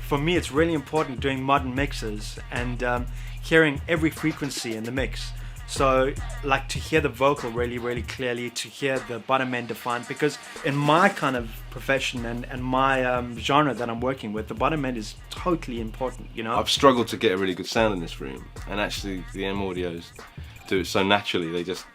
For me, it's really important doing modern mixes and hearing every frequency in the mix. So, like, to hear the vocal really, really clearly, to hear the bottom end defined, because in my kind of profession and my genre that I'm working with, the bottom end is totally important, you know? I've struggled to get a really good sound in this room, and actually the M audios do it so naturally, they just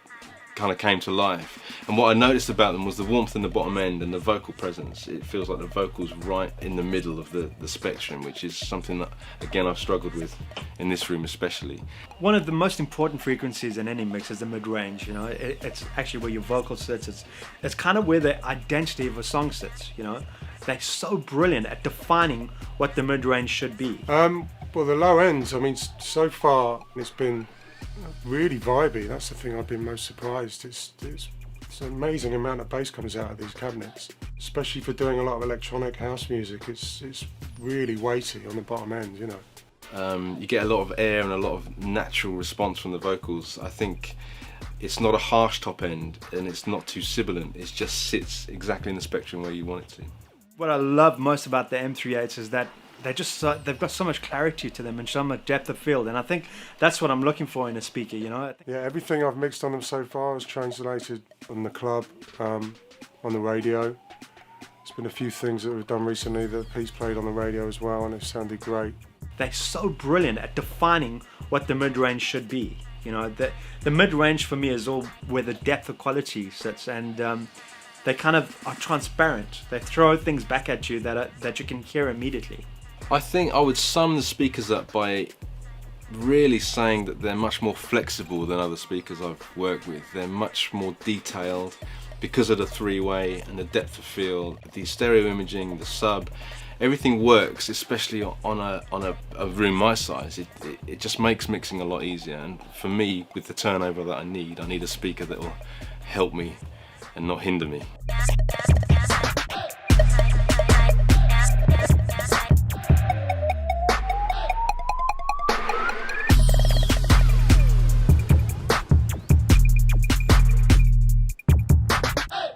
kind of came to life. And what I noticed about them was the warmth in the bottom end and the vocal presence. It feels like the vocal's right in the middle of the spectrum, which is something that, again, I've struggled with in this room especially. One of the most important frequencies in any mix is the mid-range, you know? It's actually where your vocal sits. It's kind of where the identity of a song sits, you know? They're so brilliant at defining what the mid-range should be. Well, the low ends, I mean, so far it's been really vibey. That's the thing I've been most surprised. It's an amazing amount of bass comes out of these cabinets, especially for doing a lot of electronic house music. It's really weighty on the bottom end, you know. You get a lot of air and a lot of natural response from the vocals. I think it's not a harsh top end and it's not too sibilant. It just sits exactly in the spectrum where you want it to. What I love most about the M3-8s is that they've got so much clarity to them and so much depth of field, and I think that's what I'm looking for in a speaker, you know? Yeah, everything I've mixed on them so far is translated on the club, on the radio. There's been a few things that we've done recently that Pete's played on the radio as well, and it sounded great. They're so brilliant at defining what the mid-range should be. You know, the mid-range for me is all where the depth of quality sits, and they kind of are transparent. They throw things back at you that you can hear immediately. I think I would sum the speakers up by really saying that they're much more flexible than other speakers I've worked with. They're much more detailed because of the three-way and the depth of field, the stereo imaging, the sub. Everything works, especially on a room my size. It just makes mixing a lot easier, and for me, with the turnover that I need a speaker that will help me and not hinder me.